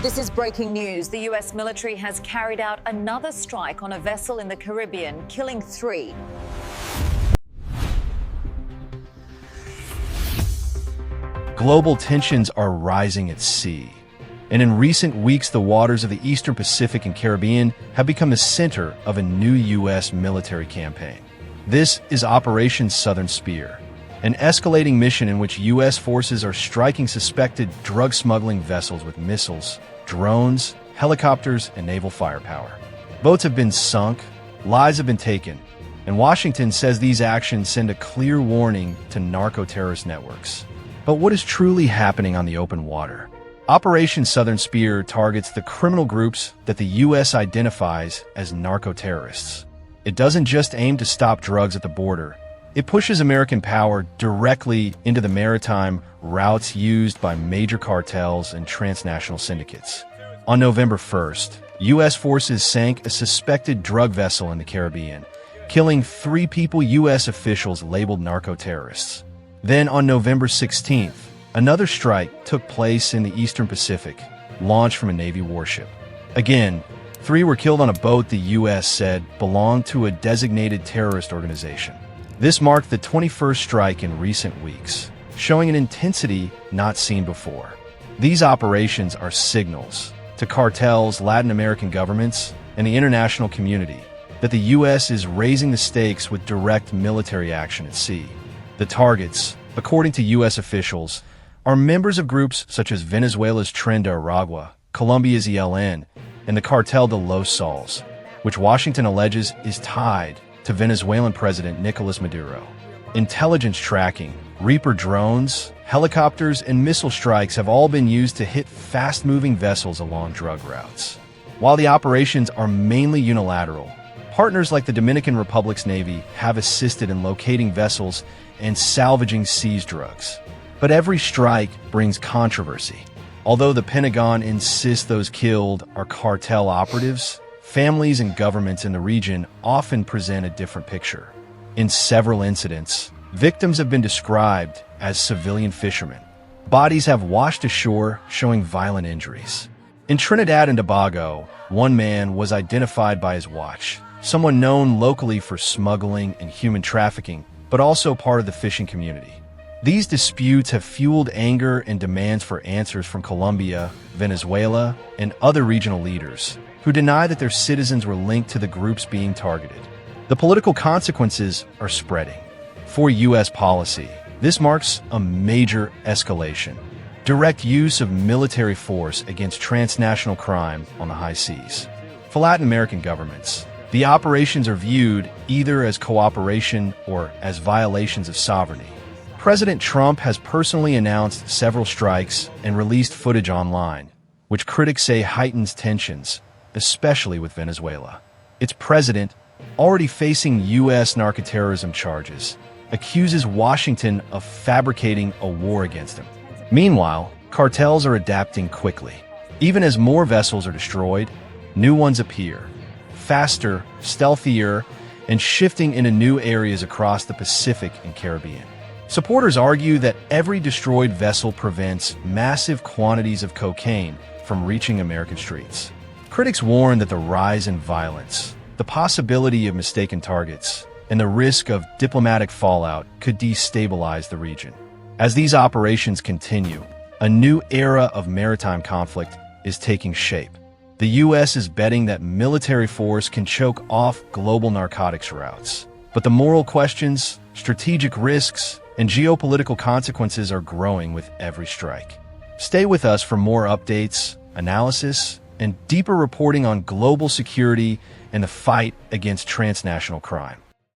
This is breaking news. The US military has carried out another strike on a vessel in the Caribbean, killing 3. Global tensions are rising at sea. And in recent weeks, the waters of the Eastern Pacific and Caribbean have become the center of a new U.S. military campaign. This is Operation Southern Spear, an escalating mission in which U.S. forces are striking suspected drug smuggling vessels with missiles, drones, helicopters, and naval firepower. Boats have been sunk, lives have been taken, and Washington says these actions send a clear warning to narco-terrorist networks. But what is truly happening on the open water? Operation Southern Spear targets the criminal groups that the U.S. identifies as narco-terrorists. It doesn't just aim to stop drugs at the border. It pushes American power directly into the maritime routes used by major cartels and transnational syndicates. On November 1st, U.S. forces sank a suspected drug vessel in the Caribbean, killing 3 people U.S. officials labeled narco-terrorists. Then on November 16th, another strike took place in the Eastern Pacific, launched from a Navy warship. Again, 3 were killed on a boat the U.S. said belonged to a designated terrorist organization. This marked the 21st strike in recent weeks, showing an intensity not seen before. These operations are signals to cartels, Latin American governments, and the international community that the U.S. is raising the stakes with direct military action at sea. The targets, according to U.S. officials, are members of groups such as Venezuela's Tren de Aragua, Colombia's ELN, and the Cartel de los Soles, which Washington alleges is tied to Venezuelan President Nicolas Maduro. Intelligence tracking, Reaper drones, helicopters, and missile strikes have all been used to hit fast-moving vessels along drug routes. While the operations are mainly unilateral, partners like the Dominican Republic's Navy have assisted in locating vessels and salvaging seized drugs. But every strike brings controversy. Although the Pentagon insists those killed are cartel operatives, families and governments in the region often present a different picture. In several incidents, victims have been described as civilian fishermen. Bodies have washed ashore, showing violent injuries. In Trinidad and Tobago, one man was identified by his watch, someone known locally for smuggling and human trafficking, but also part of the fishing community. These disputes have fueled anger and demands for answers from Colombia, Venezuela, and other regional leaders who deny that their citizens were linked to the groups being targeted. The political consequences are spreading. For U.S. policy, this marks a major escalation. Direct use of military force against transnational crime on the high seas. For Latin American governments, the operations are viewed either as cooperation or as violations of sovereignty. President Trump has personally announced several strikes and released footage online, which critics say heightens tensions, especially with Venezuela. Its president, already facing U.S. narcoterrorism charges, accuses Washington of fabricating a war against him. Meanwhile, cartels are adapting quickly. Even as more vessels are destroyed, new ones appear, faster, stealthier, and shifting into new areas across the Pacific and Caribbean. Supporters argue that every destroyed vessel prevents massive quantities of cocaine from reaching American streets. Critics warn that the rise in violence, the possibility of mistaken targets, and the risk of diplomatic fallout could destabilize the region. As these operations continue, a new era of maritime conflict is taking shape. The U.S. is betting that military force can choke off global narcotics routes. But the moral questions, strategic risks, and geopolitical consequences are growing with every strike. Stay with us for more updates, analysis, and deeper reporting on global security and the fight against transnational crime.